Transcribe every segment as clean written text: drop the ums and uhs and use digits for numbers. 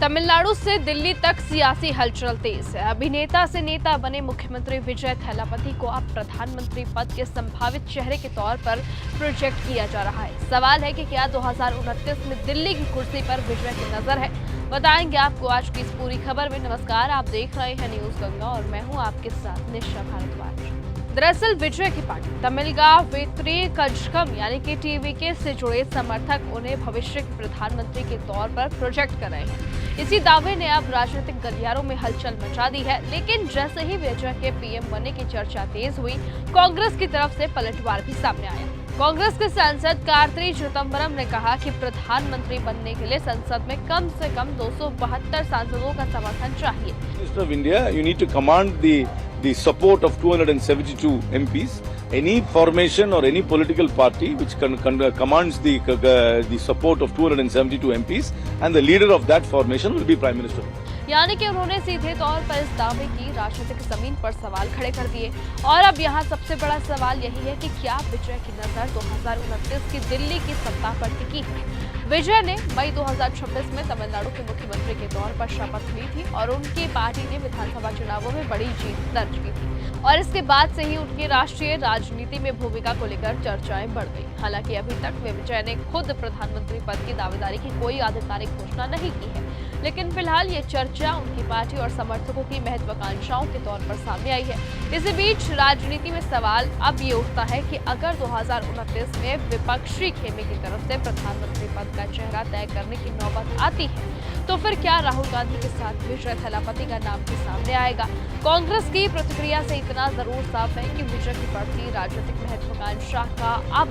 तमिलनाडु से दिल्ली तक सियासी हलचल तेज है। अभिनेता से नेता बने मुख्यमंत्री विजय थैलापति को अब प्रधानमंत्री पद के संभावित चेहरे के तौर पर प्रोजेक्ट किया जा रहा है। सवाल है कि क्या 2029 में दिल्ली की कुर्सी पर विजय की नजर है। बताएंगे आपको आज की इस पूरी खबर में। नमस्कार, आप देख रहे हैं न्यूज गंगा और मैं हूं आपके साथ निशा भारद्वाज। दरअसल विजय की पार्टी तमिलगांव वेत्री कझगम यानी कि टीवीके से जुड़े समर्थक उन्हें भविष्य के प्रधानमंत्री के तौर पर प्रोजेक्ट कर रहे हैं। इसी दावे ने अब राजनीतिक गलियारों में हलचल मचा दी है। लेकिन जैसे ही विजय के पीएम बनने की चर्चा तेज हुई, कांग्रेस की तरफ से पलटवार भी सामने आया। कांग्रेस के सांसद कार्ती चिदंबरम ने कहा कि प्रधानमंत्री बनने के लिए संसद में कम से कम 272 सांसदों का समर्थन चाहिए। Minister of India, you need to command the support of 272 MPs. Any formation or any political party which commands the support of 272 MPs and the leader of that formation will be Prime Minister. यानी कि उन्होंने सीधे तौर पर इस दावे की राजनीतिक जमीन पर सवाल खड़े कर दिए। और अब यहाँ सबसे बड़ा सवाल यही है कि क्या विजय की नजर 2029 की दिल्ली की सत्ता पर टिकी है। विजय ने मई 2026 में तमिलनाडु के मुख्यमंत्री के तौर पर शपथ ली थी और उनकी पार्टी ने विधानसभा चुनावों में बड़ी जीत दर्ज की थी। और इसके बाद से ही उनकी राष्ट्रीय राजनीति में भूमिका को लेकर चर्चाएं बढ़ गई। हालांकि अभी तक विजय ने खुद प्रधानमंत्री पद की दावेदारी की कोई आधिकारिक घोषणा नहीं की है। लेकिन फिलहाल ये चर्चा उनकी पार्टी और समर्थकों की महत्वाकांक्षाओं के तौर पर सामने आई है। इसी बीच राजनीति में सवाल अब ये उठता है कि अगर 2029 में विपक्षी खेमे की तरफ से प्रधानमंत्री पद का चेहरा तय करने की नौबत आती है, तो फिर क्या राहुल गांधी के साथ विजय थैलापति का नाम भी सामने आएगा। कांग्रेस की प्रतिक्रिया से इतना जरूर साफ है कि विजय की बढ़ती राजनीतिक महत्वाकांक्षा का अब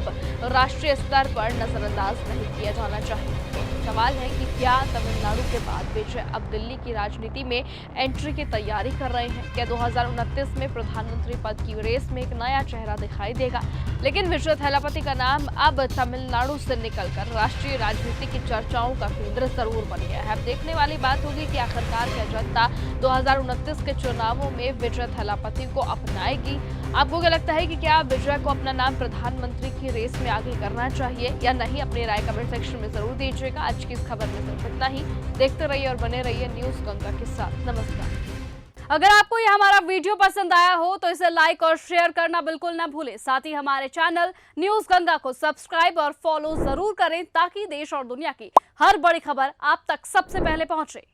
राष्ट्रीय स्तर पर नजरअंदाज नहीं किया जाना चाहिए। सवाल है कि क्या तमिलनाडु के बाद विजय अब दिल्ली की राजनीति में एंट्री की तैयारी कर रहे हैं। क्या 2029 में प्रधानमंत्री पद की रेस में एक नया चेहरा दिखाई देगा। लेकिन विजय थैलापति का नाम अब तमिलनाडु से निकलकर राष्ट्रीय राजनीति की चर्चाओं का केंद्र जरूर बन गया है। अब देखने वाली बात होगी कि आखिरकार क्या जनता 2029 के चुनावों में विजय थैलापति को अपनाएगी। आपको क्या लगता है कि क्या विजय को अपना नाम प्रधानमंत्री की रेस में आगे करना चाहिए या नहीं? अपनी राय कमेंट सेक्शन में जरूर दीजिएगा। आज की इस खबर में सिर्फ इतना ही। देखते रहिए और बने रहिए न्यूज गंगा के साथ। नमस्कार। अगर आपको ये हमारा वीडियो पसंद आया हो तो इसे लाइक और शेयर करना बिल्कुल ना भूलें। साथ ही हमारे चैनल न्यूज गंगा को सब्सक्राइब और फॉलो जरूर करें ताकि देश और दुनिया की हर बड़ी खबर आप तक सबसे पहले पहुंचे।